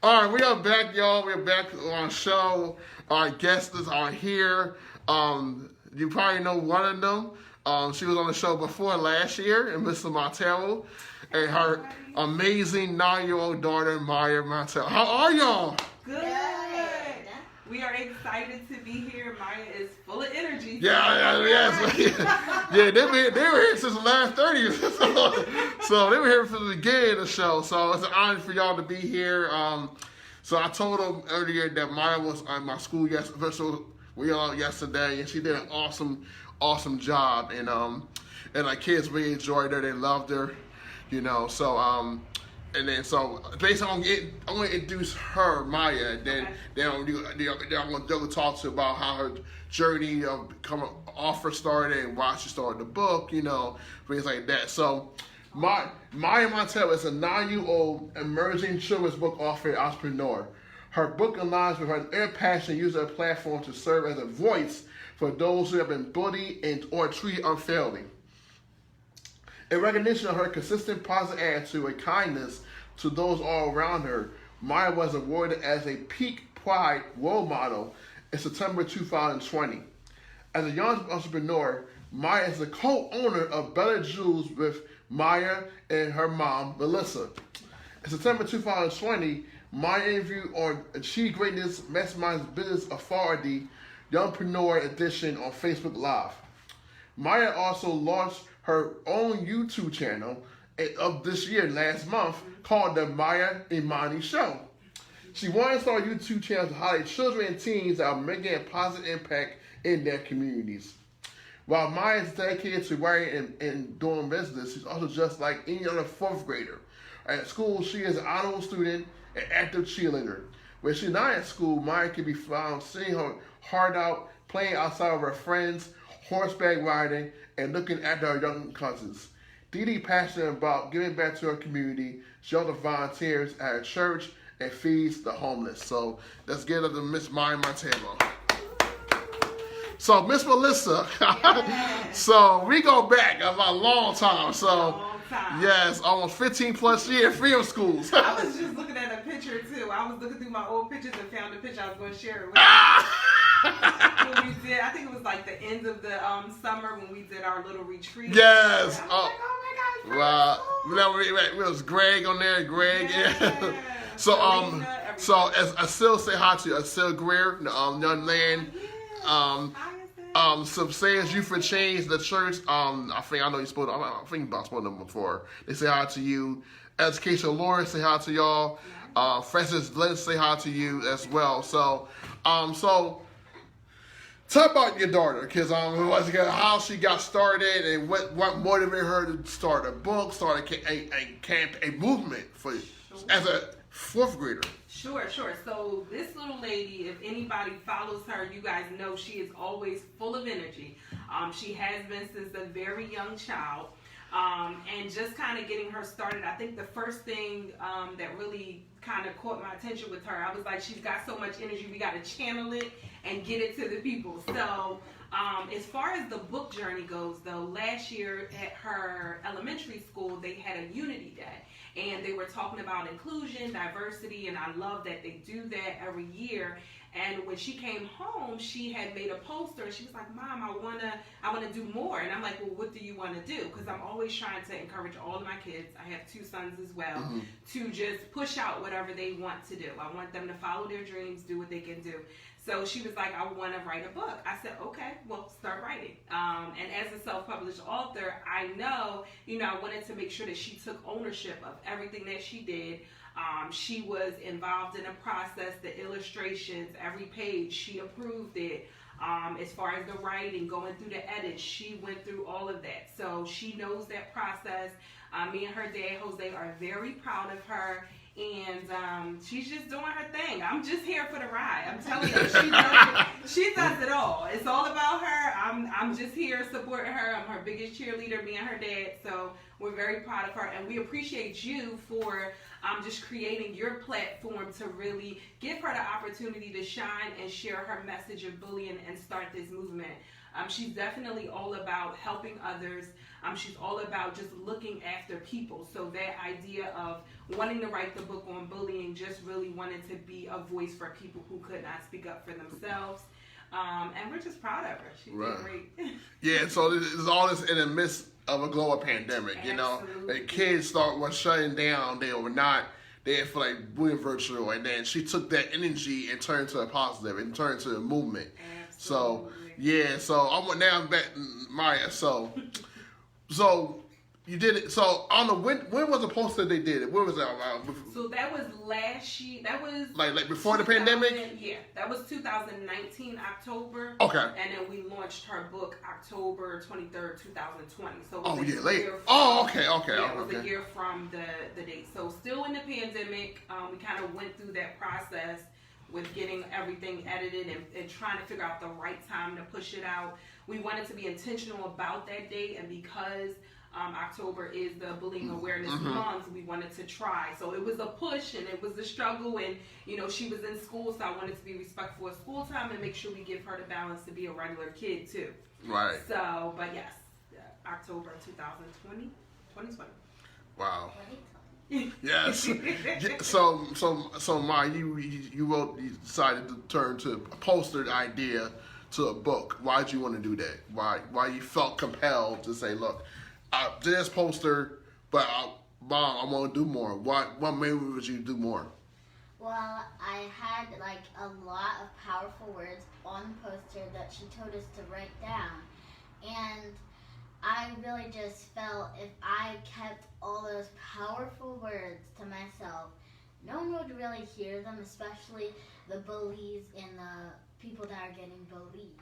All right, we are back, y'all. We're back on the show. Our guests are here. You probably know one of them. She was on the show before last year, and Melissa Montero, and her amazing 9-year-old daughter, Mayah Montero. How are y'all? Good. We are excited to be here. Mayah is full of energy. Yeah, they were here since the last 30s. So they were here from the beginning of the show. So it's an honor for y'all to be here. So I told them earlier that Mayah was on my school yesterday, and she did an awesome job. And our kids really enjoyed her. They loved her, So and then so basically I'm gonna introduce her, Mayah, and then I'm gonna talk to about how her journey of becoming an author started and why she started the book, things like that. So Mayah Montero is a 9-year-old emerging children's book author and entrepreneur. Her book aligns with her inner passion, using her platform to serve as a voice for those who have been bullied or treated unfairly. In recognition of her consistent positive attitude and kindness to those all around her, Mayah was awarded as a Peak Pride role model in September 2020. As a young entrepreneur, Mayah is the co-owner of Better Jewels with Mayah and her mom, Melissa. In September 2020, Mayah interviewed on Achieve Greatness Masterminds Business Authority Youngpreneur Edition on Facebook Live. Mayah also launched her own YouTube channel of this year, last month, called the Mayah Imani Show. She wanted to start a YouTube channel to highlight children and teens that are making a positive impact in their communities. While Mayah is dedicated to writing and doing business, she's also just like any other fourth grader. At school, she is an honorable student and active cheerleader. When she's not at school, Mayah can be found singing her heart out, playing outside of her friends, horseback riding, and looking after her young cousins. Dee passionate about giving back to her community. She also volunteers at her church and feeds the homeless. So let's get up to Miss Mayah Montero. So Miss Melissa, so we go back about a long time. So yes, almost 15 plus years, freedom schools. I was just looking at a picture too. I was looking through my old pictures and found a picture I was going to share it with you. When we did, I think it was like the end of the summer when we did our little retreat. Yes. Oh my gosh. Wow. It was Greg on there. Greg. Yeah. So as I still say hi to Asil Greer, young man. So saying you for change the church. I know you spoke. I think I spoke to them before. They say hi to you. Educational Lord say hi to y'all. Francis Lynn say hi to you as well. So talk about your daughter, because how she got started and what motivated her to start a book, start a movement for as a fourth grader. Sure. So this little lady, if anybody follows her, you guys know she is always full of energy. She has been since a very young child. And just kind of getting her started, I think the first thing that really kind of caught my attention with her, I was like, she's got so much energy, we got to channel it and get it to the people. So as far as the book journey goes, though, last year at her elementary school, they had a Unity Day. And they were talking about inclusion, diversity, and I love that they do that every year. And when she came home, she had made a poster, and she was like, Mom, I wanna do more. And I'm like, well, what do you want to do? Because I'm always trying to encourage all of my kids, I have 2 sons as well, to just push out whatever they want to do. I want them to follow their dreams, do what they can do. So she was like, I want to write a book. I said, okay, well, start writing. And as a self-published author, I know, I wanted to make sure that she took ownership of everything that she did. She was involved in the process, the illustrations, every page, she approved it. As far as the writing, going through the edits, she went through all of that. So she knows that process. Me and her dad, Jose, are very proud of her. And she's just doing her thing. I'm just here for the ride. I'm telling you, she does it all. It's all about her. I'm just here supporting her. I'm her biggest cheerleader, me and her dad. So we're very proud of her, and we appreciate you for just creating your platform to really give her the opportunity to shine and share her message of bullying and start this movement. She's definitely all about helping others. She's all about just looking after people. So that idea of wanting to write the book on bullying just really wanted to be a voice for people who could not speak up for themselves. And we're just proud of her. She did great. Yeah, so there's all this in the midst of a global pandemic, you know. And kids were shutting down. They didn't feel like doing virtual. And then she took that energy and turned to a positive and turned to a movement. Absolutely. So, yeah, so I'm back, Mayah. So you did it. So I don't know when was the poster they did it? When was that? So that was last year. That was like before the pandemic. Yeah, that was 2019 October. Okay. And then we launched her book October 23rd, 2020. So it was a year later. Okay. Yeah, it was a year from the date. So still in the pandemic, we kind of went through that process with getting everything edited and trying to figure out the right time to push it out. We wanted to be intentional about that date, and because October is the bullying awareness month, we wanted to try. So it was a push and it was a struggle, and she was in school, so I wanted to be respectful of school time and make sure we give her the balance to be a regular kid too. Right. So, but yes, October 2020. Wow. Yes. So Mayah, you decided to turn to a poster idea to a book. Why did you want to do that? Why you felt compelled to say, look, I did this poster, but Mom, I want to do more. What made you do more? Well, I had like a lot of powerful words on the poster that she told us to write down, and I really just felt if I kept all those powerful words to myself, no one would really hear them, especially the bullies and the people that are getting bullied.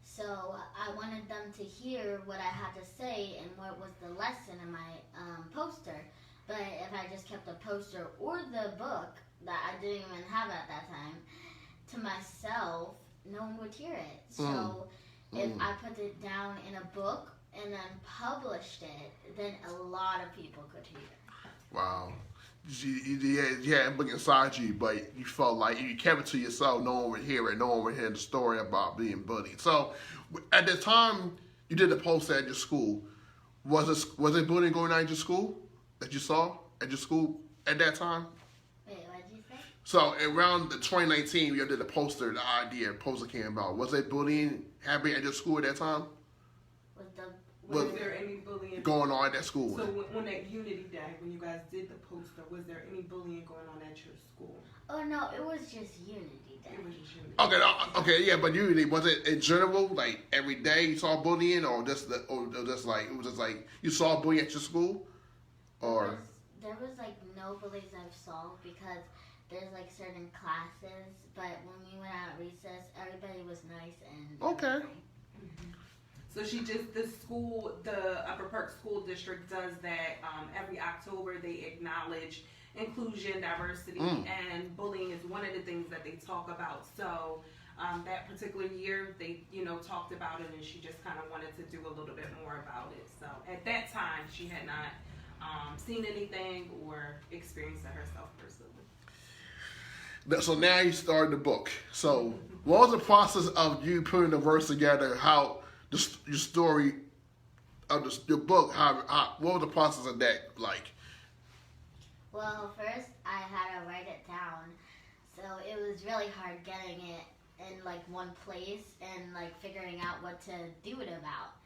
So I wanted them to hear what I had to say and what was the lesson in my poster. But if I just kept the poster or the book that I didn't even have at that time to myself, no one would hear it. So if I put it down in a book and then published it, then a lot of people could hear it. Wow. You had a book inside you, but you felt like you kept it to yourself. No one would hear it. No one would hear the story about being bullied. So, at the time you did the poster at your school, was it bullying going on at your school that you saw at your school at that time? Wait, what did you say? So around the 2019, you did the poster. The poster came about. Was it bullying happening at your school at that time? Was there any bullying going on at that school? So when that Unity Day, when you guys did the poster, was there any bullying going on at your school? Oh no, it was just Unity Day. It was just Unity. Okay, yeah, but Unity, was it in general, like every day you saw bullying, or just like it was just like you saw bullying at your school, or there was like no bullies I've solved because there's like certain classes, but when we went out at recess, everybody was nice and okay. So the Upper Perk School District does that every October. They acknowledge inclusion, diversity, and bullying is one of the things that they talk about. So that particular year, they talked about it, and she just kind of wanted to do a little bit more about it. So at that time, she had not seen anything or experienced it herself personally. So now you started the book. So what was the process of you putting the verse together? How your story of your book? What was the process of that like? Well, first I had to write it down, so it was really hard getting it in like one place and like figuring out what to do it about.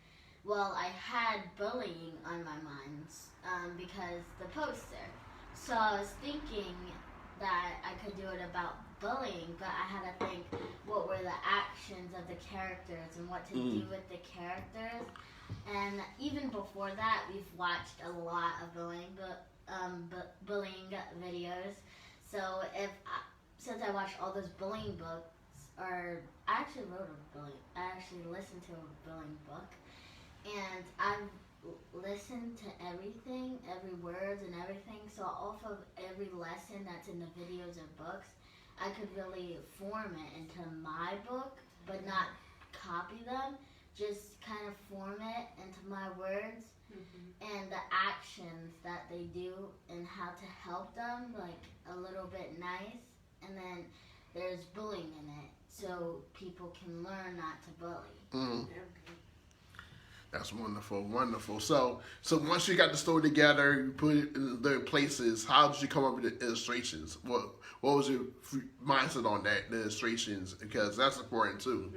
Well, I had bullying on my mind because the poster. So I was thinking that I could do it about bullying, but I had to think what were the actions of the characters and what to do with the characters. And even before that, we've watched a lot of bullying videos. So since I watched all those bullying books, or I actually listened to a bullying book, and I've listened to everything, every word and everything. So off of every lesson that's in the videos and books, I could really form it into my book, but not copy them. Just kind of form it into my words and the actions that they do and how to help them, like a little bit nice. And then there's bullying in it, so people can learn not to bully. That's wonderful, wonderful. So once you got the story together, you put it in the places. How did you come up with the illustrations? What was your mindset on that? The illustrations, because that's important too.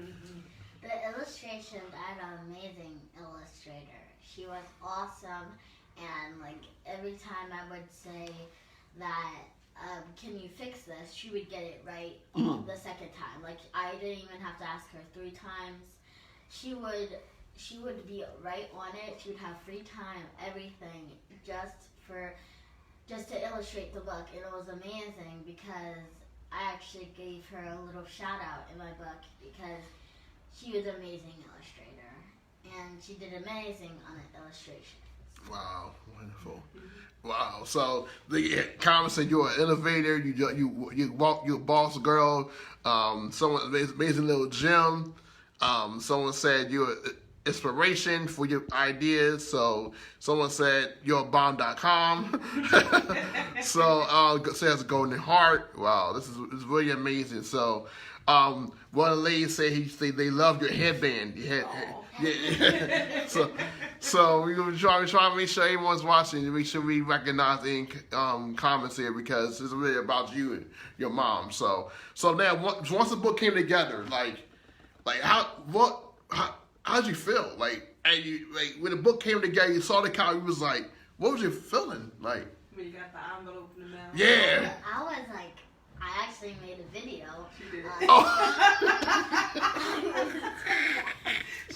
The illustrations, I had an amazing illustrator. She was awesome, and like every time I would say that, can you fix this? She would get it right the second time. Like I didn't even have to ask her 3 times. She would be right on it. She would have free time, everything, just to illustrate the book. And it was amazing because I actually gave her a little shout out in my book because she was an amazing illustrator, and she did amazing on the illustration. Wow, wonderful. Wow. So the comment said you're an innovator. You're a boss girl. Someone amazing little gem. Someone said you're inspiration for your ideas. So someone said you're a bomb.com. So says Golden Heart. Wow, this is really amazing. So one of the ladies said they love your headband. Yeah. So we're gonna try to make sure everyone's watching to make sure we recognize any comments here, because it's really about you and your mom. So now once the book came together, how'd you feel? When the book came together, you saw the cover, you was like, what was you feeling like? When you got the envelope in the mail. Yeah. I was like, I actually made a video. She did.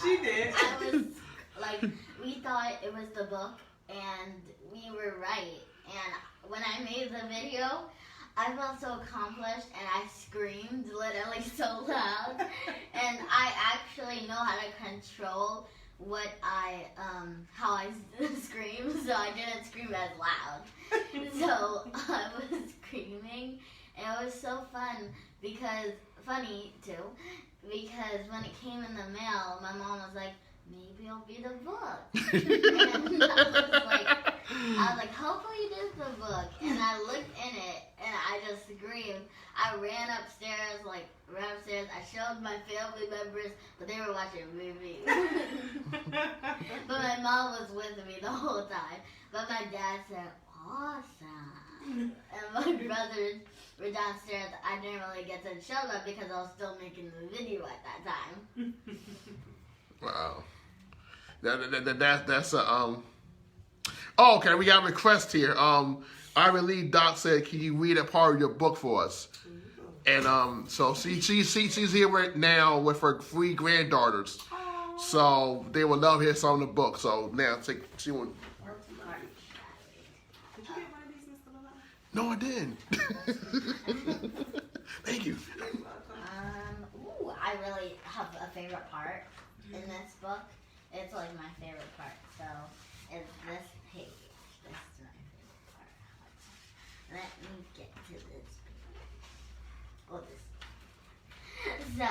She did. I was like, we thought it was the book, and we were right. And when I made the video, I felt so accomplished, and I screamed literally so loud. And I actually know how to control how I scream, so I didn't scream as loud. So I was screaming, and it was so funny too, because when it came in the mail, my mom was like, maybe it'll be the book. And I was like, hopefully it is the book. And I looked in it, and I just screamed. I ran upstairs. I showed my family members, but they were watching a movie. But my mom was with me the whole time. But my dad said, awesome. And my brothers were downstairs. I didn't really get to show them because I was still making the video at that time. Wow. That's a Oh, okay. We got a request here. Ivy Lee Doc said, "Can you read a part of your book for us?" And so she's here right now with her 3 granddaughters. Aww. So they would love to hear some of the book. So now she will. Did you get one of these, Mr. Lala? No, I didn't. Thank you. I really have a favorite part in this book. It's like my favorite part. So it's this page. This is my favorite part. Let me get to this page. Oh, this. So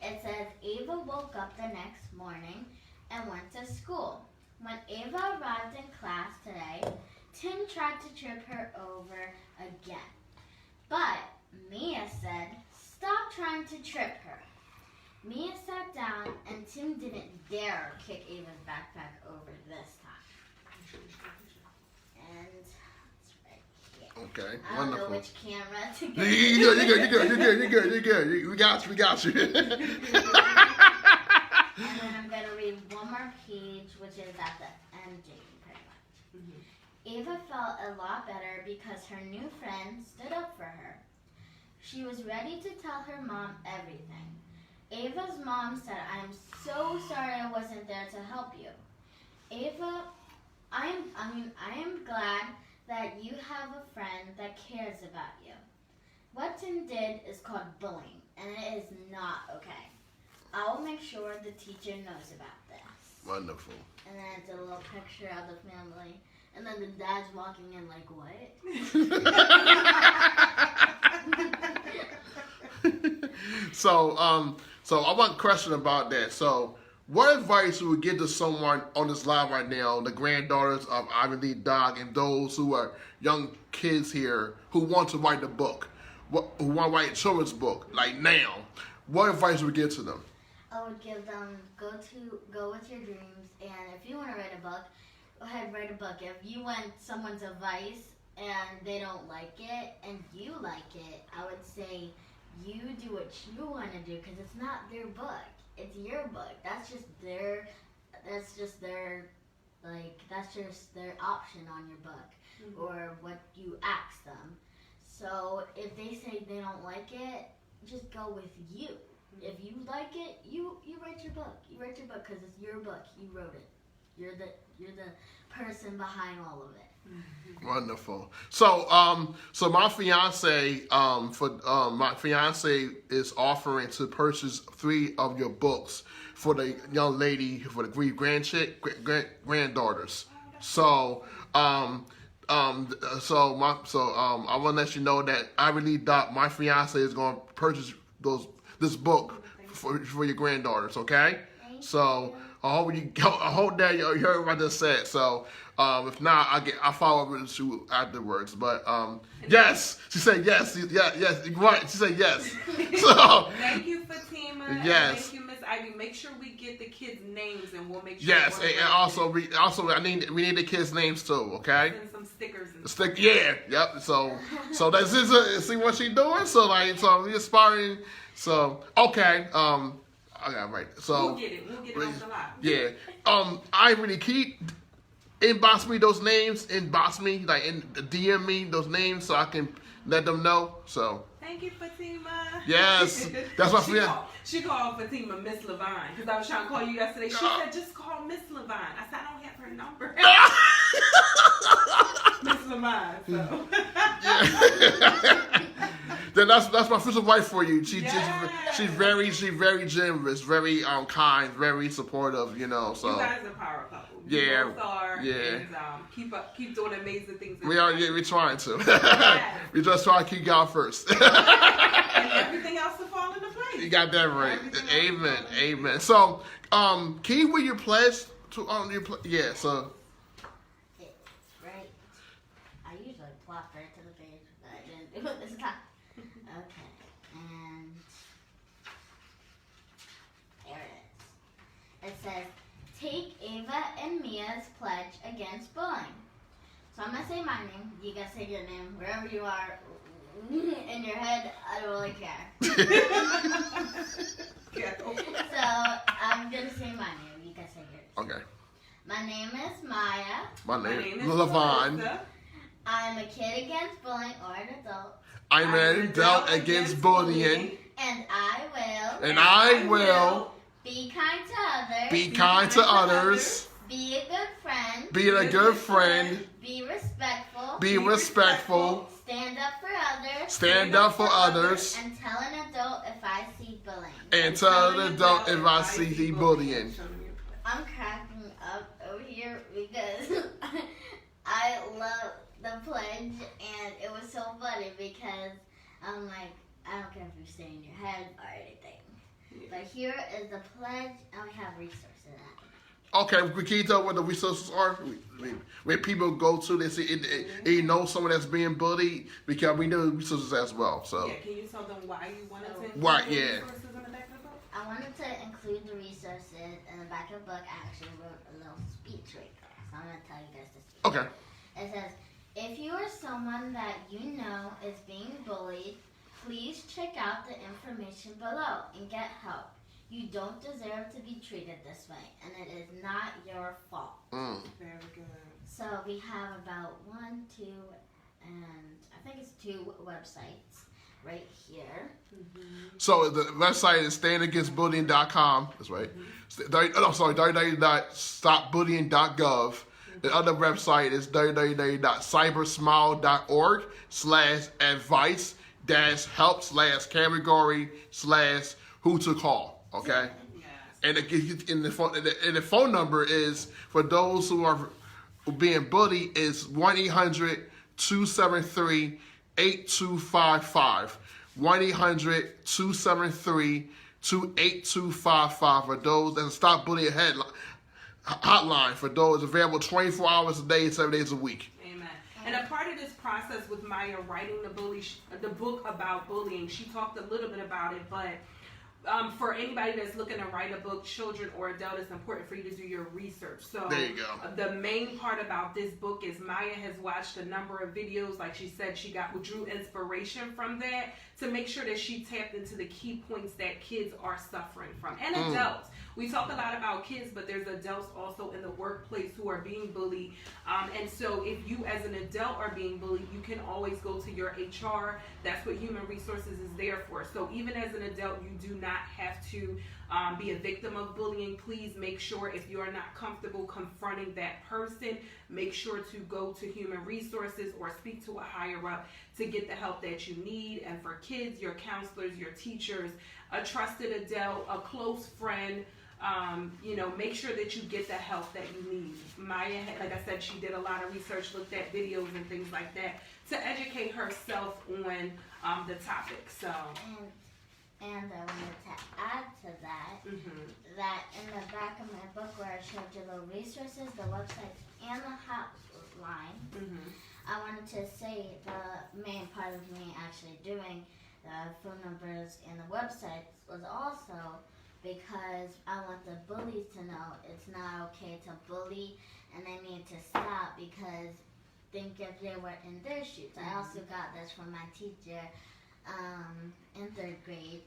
it says Ava woke up the next morning and went to school. When Ava arrived in class today, Tim tried to trip her over again. But Mia said, "Stop trying to trip her." Mia sat down, and Tim didn't dare kick Ava's backpack over this time. And it's right here. Okay, I don't know which camera to get. You're good. We got you. And then I'm going to read one more page, which is at the ending, pretty much. Ava felt a lot better because her new friend stood up for her. She was ready to tell her mom everything. Ava's mom said, "I'm so sorry I wasn't there to help you. Ava, I am glad that you have a friend that cares about you. What Tim did is called bullying, and it is not okay. I will make sure the teacher knows about this." Wonderful. And then it's a little picture of the family. And then the dad's walking in like, what? So I want a question about that. So what advice would you give to someone on this live right now, the granddaughters of Ivy Lee Dog, and those who are young kids here who want to write a book, who want to write a children's book, like now? What advice would you give to them? I would give them go with your dreams, and if you want to write a book, go ahead, write a book. If you want someone's advice and they don't like it and you like it, I would say you do what you want to do, because it's not their book, it's your book. That's just their option on your book, or what you ask them. So if they say they don't like it, just go with you. If you like it, you write your book. You write your book because it's your book. You wrote it. You're the person behind all of it. Wonderful. So my fiance is offering to purchase 3 of your books for the young lady, for the granddaughters. So I want to let you know that I really thought my fiance is going to purchase this book for your granddaughters. Okay. So I hope that you heard what I just said. So if not, I'll follow up with you afterwards. But yes, she said yes. Yes, right. She said yes. So thank you, Fatima. Yes. Thank you, Miss Ivy. Make sure we get the kids' names, and we'll make sure. Yes, and also we need the kids' names too. Okay. Send some stickers. Yeah. Yep. So that's see what she's doing. So we aspiring. So okay. Okay, right. So we'll get it off the lot. Yeah. I really keep inbox me those names. Inbox me, like DM me those names so I can let them know. So. Thank you, Fatima. Yes, that's my friend. She called Fatima Miss Levine because I was trying to call you yesterday. She said just call Miss Levine. I said I don't have her number. Miss Levine. So. Yeah. Then that's my official wife for you. She's very generous, very kind, very supportive. So you guys are power couple. Yeah, both are, yeah. And, keep doing amazing things. We're trying to. Yes. We just trying to keep God first. And everything else will fall into place. You got that right. Amen. So, can you read your pledge to your yeah? So. It's right. I usually plop right to the page, but I didn't do it this time. Okay, and there it is. It says, take Ava and Mia's pledge against bullying. So I'm going to say my name. You guys say your name wherever you are in your head. I don't really care. So I'm going to say my name. You guys say yours. Okay. My name is Mayah. My name is Levine. I'm a kid against bullying, or an adult. I'm an adult against bullying. And I will be kind to others. Be kind to others. Be a good friend. Be a good friend. Be respectful. Be respectful. Stand up for others. Stand up for others. And tell an adult if I see bullying. And tell an adult if I see bullying. I'm cracking up over here because I love the pledge, and it was so funny because I'm like, I don't care if you stay in your head or anything. Yeah. But here is the pledge, and we have resources in it. Okay, can you tell what the resources are? Where people go to, they see they know someone that's being bullied, because we know the resources as well. So yeah, can you tell them why you wanted to include the resources in the back of the book? I wanted to include the resources in the back of the book. I actually wrote a little speech right there, so I'm going to tell you guys this speech. Okay. It says, if you are someone that you know is being bullied, please check out the information below and get help. You don't deserve to be treated this way, and it is not your fault. Very good. So we have about 1, 2, and I think it's 2 websites right here. Mm-hmm. So the website is standagainstbullying.com. That's right. www.stopbullying.gov. The other website is www.cybersmile.org/advice-help/category/who to call. Okay, yes. And the phone number is for those who are being bullied is 1-800-273-8255. 1-800-273-8255 for those that Stop Bullying hotline for those available 24 hours a day, 7 days a week. Amen. And a part of this process with Mayah writing the book about bullying, she talked a little bit about it, but for anybody that's looking to write a book, children or adult, it's important for you to do your research. So there you go. The main part about this book is Mayah has watched a number of videos. Like she said, she drew inspiration from that to make sure that she tapped into the key points that kids are suffering from, and adults. We talk a lot about kids, but there's adults also in the workplace who are being bullied. And so if you as an adult are being bullied, you can always go to your HR. That's what Human Resources is there for. So even as an adult, you do not have to be a victim of bullying. Please make sure, if you are not comfortable confronting that person, make sure to go to Human Resources or speak to a higher up to get the help that you need. And for kids, your counselors, your teachers, a trusted adult, a close friend, make sure that you get the help that you need. Mayah, like I said, she did a lot of research, looked at videos and things like that to educate herself on the topic. So. And I wanted to add to that, that in the back of my book where I showed you the resources, the websites, and the hotline, I wanted to say the main part of me actually doing the phone numbers and the websites was also because I want the bullies to know it's not okay to bully, and they need to stop, because think if they were in their shoes. I also got this from my teacher in 3rd grade.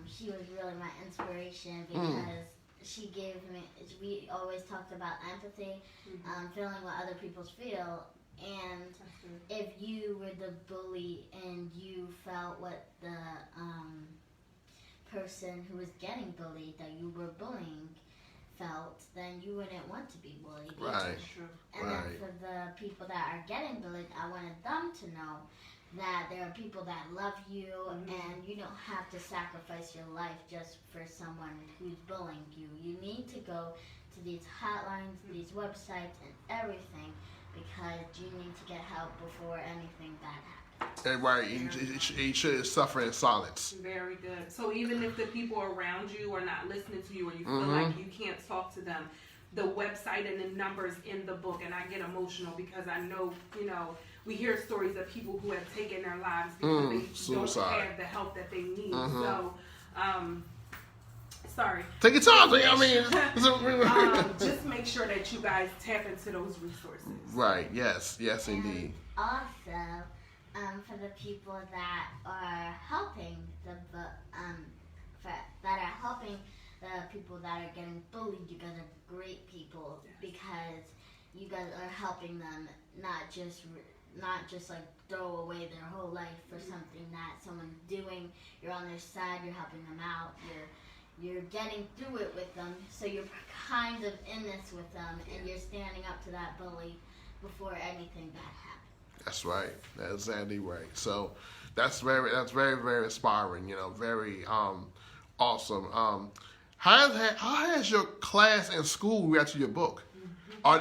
She was really my inspiration because she gave me, we always talked about empathy, feeling what other people feel, and if you were the bully and you felt what the person who was getting bullied, that you were bullying, felt, then you wouldn't want to be bullied. Right. And then for the people that are getting bullied, I wanted them to know that there are people that love you, and you don't have to sacrifice your life just for someone who's bullying you. You need to go to these hotlines, these websites, and everything, because you need to get help before anything bad happens. And right, you should suffer in silence. Very good. So even if the people around you are not listening to you, or you feel like you can't talk to them, the website and the numbers in the book, and I get emotional because I know, we hear stories of people who have taken their lives because they suicide. don't have the help that they need. So, sorry. Take your time. Just make sure that you guys tap into those resources. Right. Yes, indeed. Also, for the people that are helping the people that are getting bullied, you guys are great people, because you guys are helping them not just like throw away their whole life for something that someone's doing. You're on their side, you're helping them out, you're getting through it with them, so you're kind of in this with them, and you're standing up to that bully before anything bad happens. That's right. That's exactly right. So that's very, very inspiring. Very awesome. How has your class and school reacted to your book?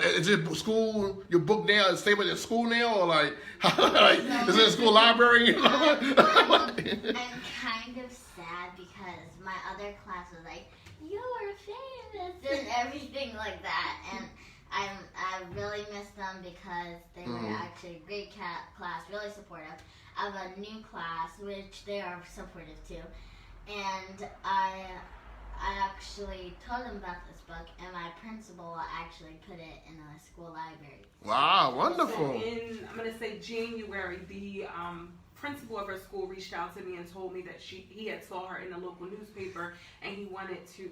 Is it school? Your book now is stable in school now, or like is it a school library? I'm kind of sad because my other class was like, "You're famous" and everything like that, and I really miss them because they were actually a great class, really supportive. I have a new class which they are supportive too, and I actually told them about this book, and my principal actually put it in a school library. Wow, wonderful. So I'm going to say January, the principal of her school reached out to me and told me that he had saw her in the local newspaper, and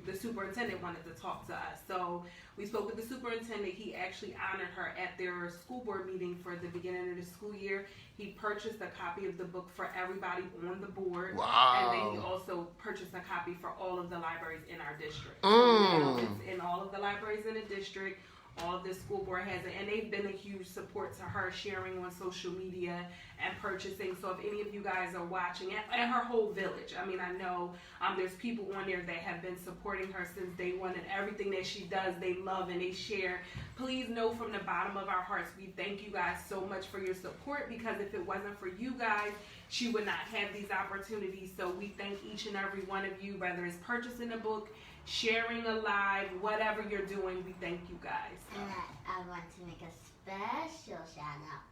the superintendent wanted to talk to us. So we spoke with the superintendent. He actually honored her at their school board meeting for the beginning of the school year. He purchased a copy of the book for everybody on the board. Wow. And then he also purchased a copy for all of the libraries in our district. So now it's in all of the libraries in the district. All of the school board has it, and they've been a huge support to her, sharing on social media and purchasing. So if any of you guys are watching, and her whole village, I know there's people on there that have been supporting her since day one, and everything that she does, they love and they share. Please know from the bottom of our hearts, we thank you guys so much for your support, because if it wasn't for you guys, she would not have these opportunities. So we thank each and every one of you, whether it's purchasing a book, sharing a live, whatever you're doing, we thank you guys. And I want to make a special shout out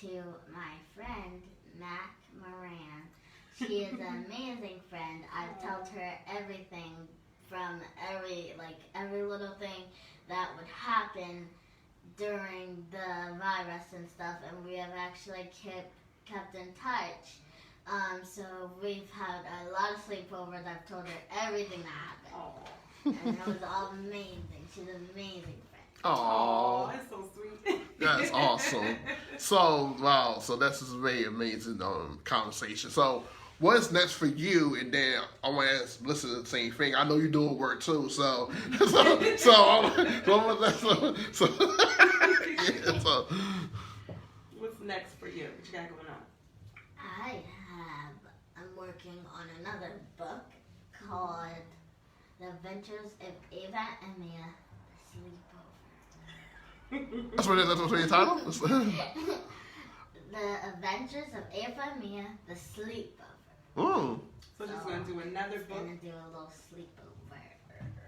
to my friend Mac Moran, She is an amazing friend. I've told her everything from every little thing that would happen during the virus and stuff, and we have actually kept in touch. So we've had a lot of sleepovers. I've told her everything that happened. And it was all amazing. She's an amazing friend. Oh, that's so sweet. that's awesome. So, wow. So this is a very amazing conversation. So, what's next for you? And then I want to ask Melissa the same thing. I know you're doing work too. So What's next for you? What you got going on? I'm working on another book called The Adventures of Ava and Mia, The Sleepover. that's what your title? The Adventures of Ava and Mia, The Sleepover. Mm. So she's going to do another book. Gonna do a little sleepover.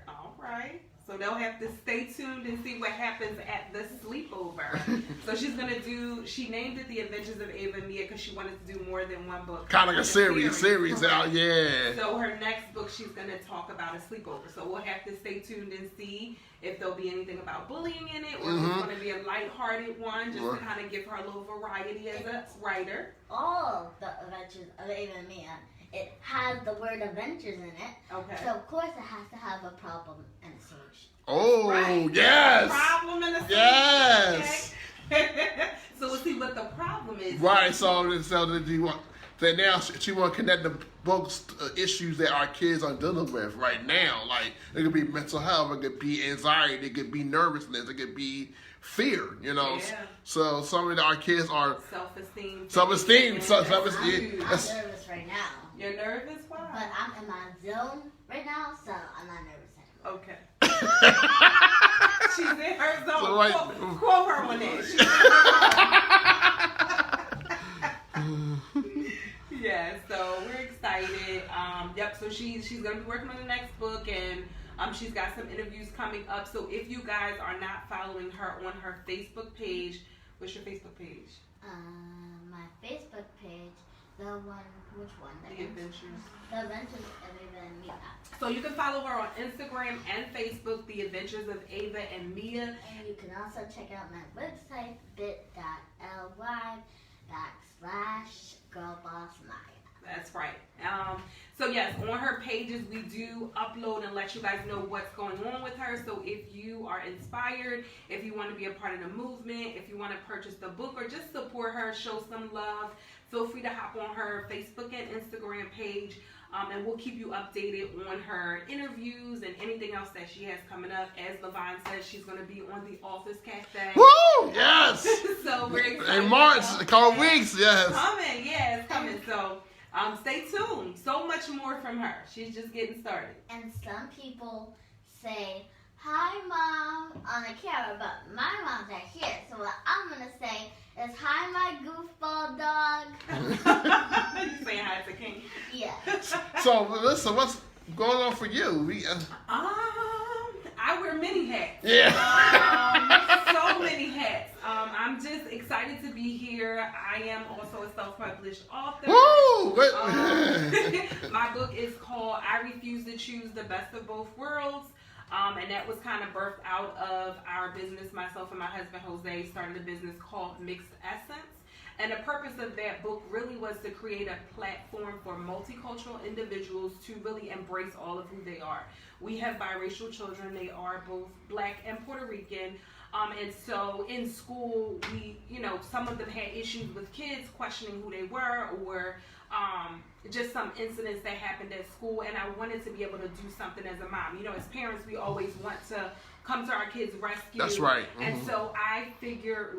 All right. So they'll have to stay tuned and see what happens at the sleepover. So she's going to do, she named it The Adventures of Ava and Mia because she wanted to do more than one book. Kind of like a series out, yeah. So her next book, she's going to talk about a sleepover. So we'll have to stay tuned and see if there'll be anything about bullying in it, or if it's going to be a lighthearted one, just to kind of give her a little variety as a writer. All the Adventures of Ava and Mia, it has the word adventures in it. Okay. So of course it has to have a problem and a solution. Oh, Right. yes. Problem and a solution. Yes. Okay? So we'll see what the problem is. Right, so now she want to connect the books issues that our kids are dealing with right now. Like, it could be mental health, it could be anxiety, it could be nervousness, it could be fear, Yeah. So some of our kids are Self-esteem. self-esteem. I'm nervous right now. You're nervous? Why? But I'm in my zone right now, so I'm not nervous anymore. Okay. She's in her zone. So, right. Quote her on that. She's in her zone. Yeah, so we're excited. Yep, so she's going to be working on the next book, and she's got some interviews coming up. So if you guys are not following her on her Facebook page, what's your Facebook page? My Facebook page, which one? The Adventures. The Adventures of Ava and Mia. So you can follow her on Instagram and Facebook, The Adventures of Ava and Mia. And you can also check out my website, bit.ly/girlbossmaya. That's right. So yes, on her pages we do upload and let you guys know what's going on with her. So if you are inspired, if you want to be a part of the movement, if you want to purchase the book or just support her, show some love, feel free to hop on her Facebook and Instagram page. And we'll keep you updated on her interviews and anything else that she has coming up. As Levine says, she's going to be on The Office Cafe. Woo! Yes! So we're excited. In March, a couple weeks, yes. Coming, yeah, it's coming. So stay tuned. So much more from her. She's just getting started. And some people say, "Hi, Mom," on the camera, but my mom's not here. So what I'm going to say is, "Hi, my goofball dog." You saying hi to King? Yeah. So, Melissa, what's going on for you? I wear many hats. Yeah. So many hats. I'm just excited to be here. I am also a self-published author. Woo! My book is called I Refuse to Choose the Best of Both Worlds. And that was kind of birthed out of our business. Myself and my husband, Jose, started a business called Mixed Essence. And the purpose of that book really was to create a platform for multicultural individuals to really embrace all of who they are. We have biracial children. They are both Black and Puerto Rican. And so in school, some of them had issues with kids questioning who they were, or just some incidents that happened at school. And I wanted to be able to do something as a mom. As parents, we always want to come to our kids' rescue. That's right. Mm-hmm. And so I figure,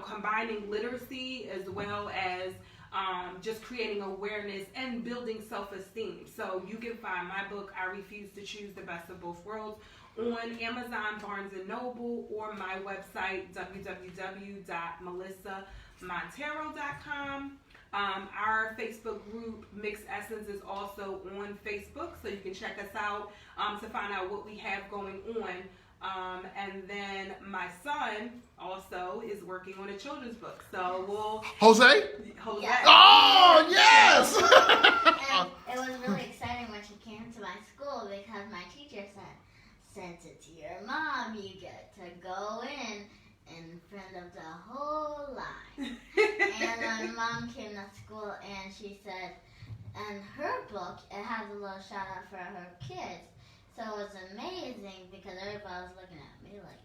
combining literacy as well as just creating awareness and building self-esteem. So you can find my book, I Refuse to Choose the Best of Both Worlds, on Amazon, Barnes & Noble, or my website, www.melissamontero.com. Our Facebook group, Mixed Essence, is also on Facebook, so you can check us out to find out what we have going on. And then my son also is working on a children's book. So we'll... Jose? Jose. Yeah. Oh, yes! you get to go in front of the whole line. And my mom came to school and she said, in her book, it has a little shout out for her kids. So it was amazing because everybody was looking at me like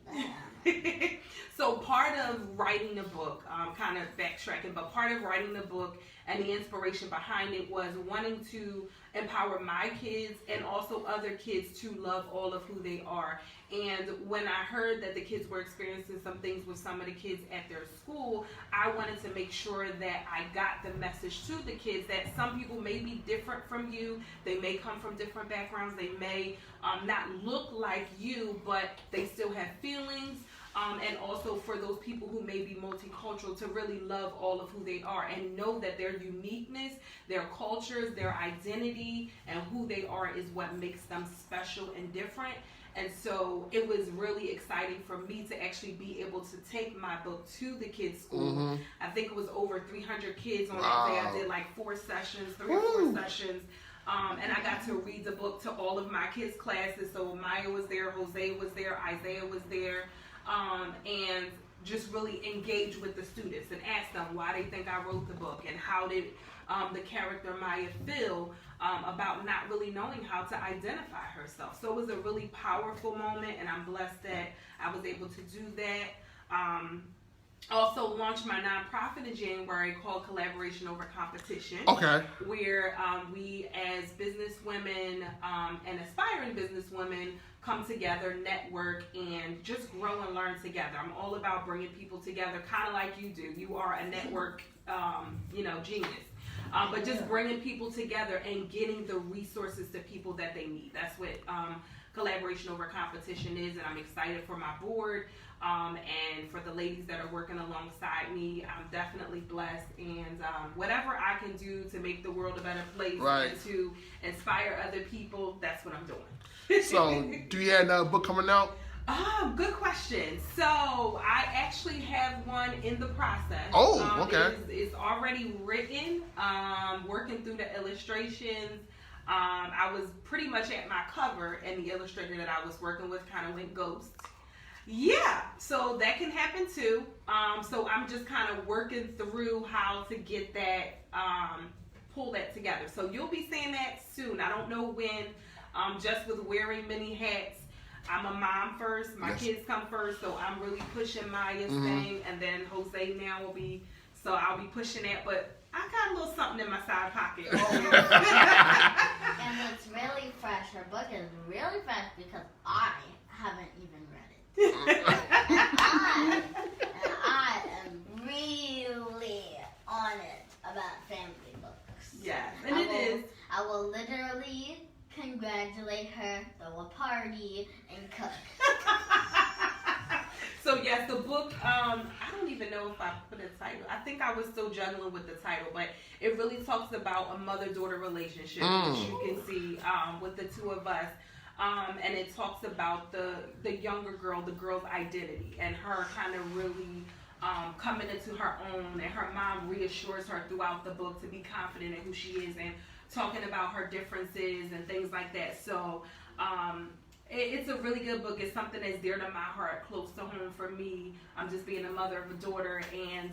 that. So part of writing the book, kind of backtracking, but part of writing the book and the inspiration behind it was wanting to empower my kids and also other kids to love all of who they are. And when I heard that the kids were experiencing some things with some of the kids at their school, I wanted to make sure that I got the message to the kids that some people may be different from you. They may come from different backgrounds. They may not look like you, but they still have feelings. And also for those people who may be multicultural, to really love all of who they are and know that their uniqueness, their cultures, their identity, and who they are is what makes them special and different. And so it was really exciting for me to actually be able to take my book to the kids' school. I think it was over 300 kids on that day. I did like 4 sessions, 3 or 4 sessions. And I got to read the book to all of my kids' classes. So Mayah was there, Jose was there, Isaiah was there. And just really engage with the students and ask them why they think I wrote the book and how did the character Mayah feel about not really knowing how to identify herself. So it was a really powerful moment, and I'm blessed that I was able to do that. Also launched my nonprofit in January called Collaboration Over Competition. Okay. Where we as businesswomen and aspiring businesswomen come together, network, and just grow and learn together. I'm all about bringing people together, kind of like you do. You are a network, genius. But just bringing people together and getting the resources to people that they need. That's what Collaboration Over Competition is, and I'm excited for my board and for the ladies that are working alongside me. I'm definitely blessed, and whatever I can do to make the world a better place and to inspire other people, that's what I'm doing. So, do you have another book coming out? Good question. So, I actually have one in the process. Oh, okay. It's already written, working through the illustrations. I was pretty much at my cover, and the illustrator that I was working with kind of went ghost. Yeah, so that can happen too. So I'm just kind of working through how to get that, pull that together. So you'll be seeing that soon. I don't know when. Just with wearing many hats, I'm a mom first. My kids come first, so I'm really pushing Mayah's thing, and then Jose now will be. So I'll be pushing that, but I got a little something in my side pocket. And it's really fresh. Her book is really fresh because I haven't even read it. and I am really on it about family books. Yes, and it is. I will literally congratulate her, throw a party, and cook. So yes, the book, I don't even know if I put a title. I think I was still juggling with the title, but it really talks about a mother-daughter relationship, which you can see with the two of us. And it talks about the younger girl, the girl's identity, and her kind of really coming into her own, and her mom reassures her throughout the book to be confident in who she is, and talking about her differences and things like that. So it's a really good book. It's something that's dear to my heart, close to home for me. I'm just being a mother of a daughter, and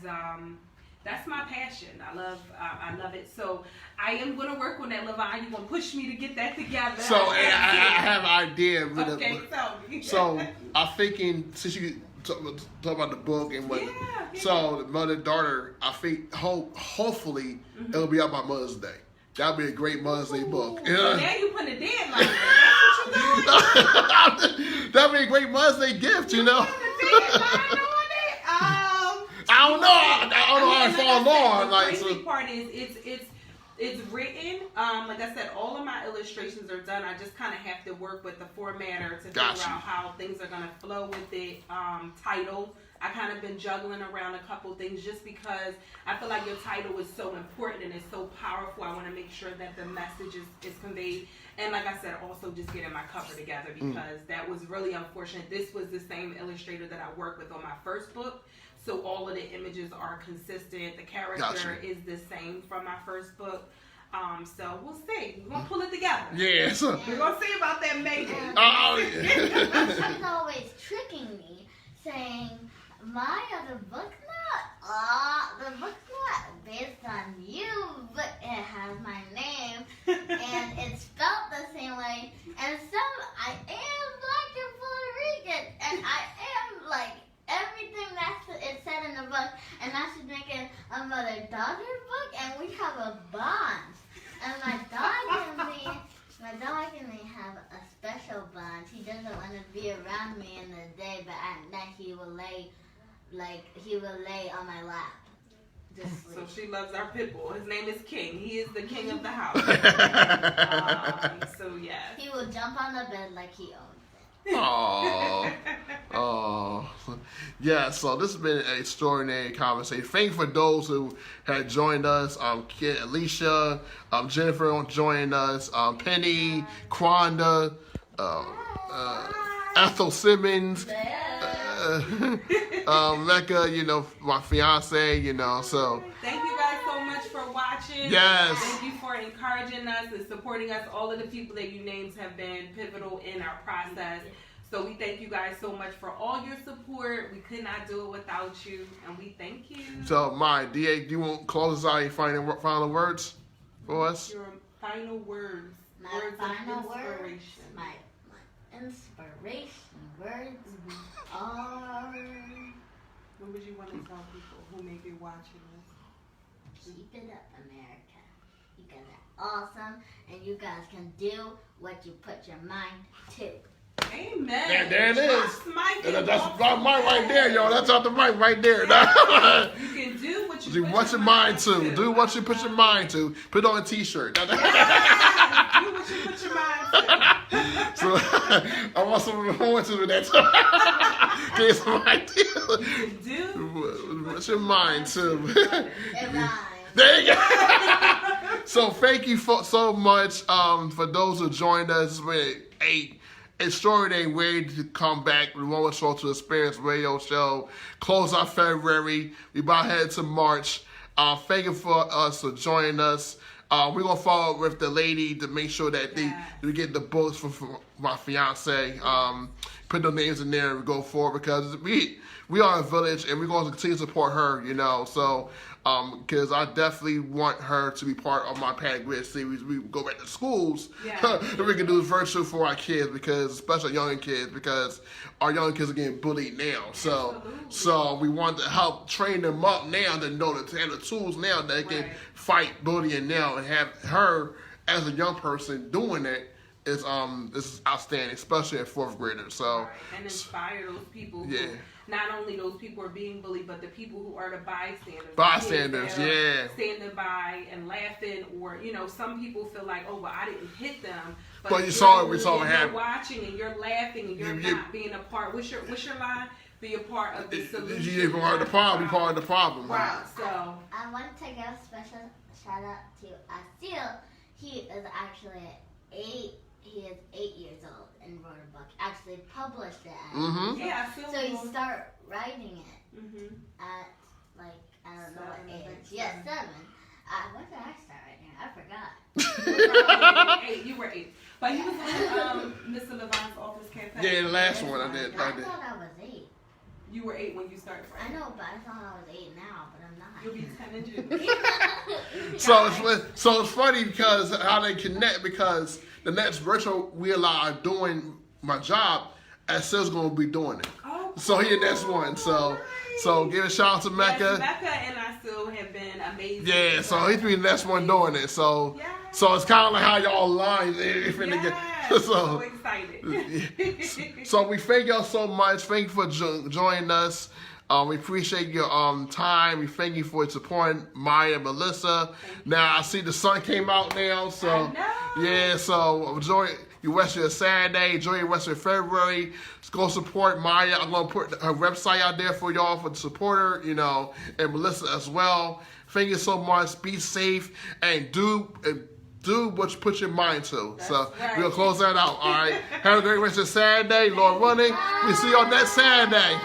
that's my passion. I love it. So I am going to work on that, Levon. You're going to push me to get that together. So I have an idea. Okay, tell me. So I'm thinking, since you talk about the book and what, so the mother-daughter, I think hopefully it'll be out by Mother's Day. That'd be a great Mother's Day book. Yeah. Now you put a deadline. That's what you doing? That'd be a great Mother's Day gift, you know. Put a deadline on it. I don't know. I don't know how it falls on. The crazy part is it's written. Like I said, all of my illustrations are done. I just kind of have to work with the formatter to figure out how things are gonna flow with it. Title. I kind of been juggling around a couple things just because I feel like your title is so important and it's so powerful. I want to make sure that the message is conveyed. And like I said, also just getting my cover together because that was really unfortunate. This was the same illustrator that I worked with on my first book. So all of the images are consistent. The character is the same from my first book. So we'll see. We're gonna pull it together. Yeah. So, We're gonna see about that Mayday. oh yeah. She's always tricking me, saying, Maya, the book's not based on you, but it has my name, and it's spelled the same way. And I am Black and Puerto Rican, and I am like everything it said in the book. And now she's making a mother-daughter book, and we have a bond. And my dog and me have a special bond. He doesn't want to be around me in the day, but at night he will lay on my lap. Just sleep. So she loves our pit bull. His name is King. He is the king of the house. So yes. He will jump on the bed like he owns it. Oh, oh, yeah. So this has been an extraordinary conversation. Thank you for those who had joined us. Kid Alicia, Jennifer joined us. Penny, Quanda, Ethel Simmons, Mecca. You know, my fiance. You know, so. Thank you guys so much for watching. Yes. Thank you for encouraging us and supporting us. All of the people that you named have been pivotal in our process. So we thank you guys so much for all your support. We could not do it without you, and we thank you. So, Maya, do you want to close us out and final words for us? Your final words. My Words final of words. inspiration. My inspiration words are What would you want to tell people who may be watching this? keep it up, America. You guys are awesome, and you guys can do what you put your mind to. Amen. Yeah, there it is. That's That's mine right there, y'all. That's out the mic right there. You can do what you Do put what your mind to. Do what you put your mind to. Put on a t-shirt. Do what you put your mind to. So I want some more to that. Get some ideas. Do What's your mind to? It rhymes. There you go. So thank you so much for those who joined us with a extraordinary way to come back. We want to to Experience Radio Show. Close out February. We about head to March. Thank you for us for joining us. We're gonna follow up with the lady to make sure that we get the books for my fiance. Put the names in there and go forward because we are a village and we're going to continue to support her. You know, so because I definitely want her to be part of my Paddock Grid series. We go back to schools and we can do virtual for our kids because, especially young kids, because our young kids are getting bullied now. So we want to help train them up now to know that they have the tools now that they can fight bullying now and have her as a young person doing it. This is outstanding, especially at fourth graders. So and inspire those people. Who, not only those people are being bullied, but the people who are the bystanders. Bystanders, standing by and laughing, or some people feel like, oh, well, I didn't hit them. But you saw it happen. You're watching and you're laughing and you're not being a part. What's your line? Be a part of the solution. You're part of the problem. Be part of the problem. Right. So I want to give a special shout out to Asil. He is actually 8 years old and wrote a book. Actually published it. Yeah, I feel so he started writing it at I don't know what age. Yeah, 7. When did I start writing it? I forgot. You were 8. But he was on Mr. Levine's Office Cafe. Yeah, the last one I did. I thought I was 8. You were 8 when you started writing. I know, but I thought I was 8 now, but I'm not. You'll be 10 in June. So it's funny because how they connect because the next virtual we are doing my job, Asil's going to be doing it. Oh, so he the next one. So give a shout out to Mecca. Yes, Mecca and I still have been amazing. Yeah, so he's be the next one doing it. So it's kind of like how y'all align. So excited. So we thank y'all so much. Thank you for joining us. We appreciate your time. We thank you for supporting Maya and Melissa. Now I see the sun came out now, so so enjoy your rest of your Saturday. Enjoy your rest of your February. Just go support Maya. I'm gonna put her website out there for y'all for the supporter, and Melissa as well. Thank you so much. Be safe and do what you put your mind to. We're going to close that out, all right? Have a great rest of Saturday. Lord willing, we see you on next Saturday.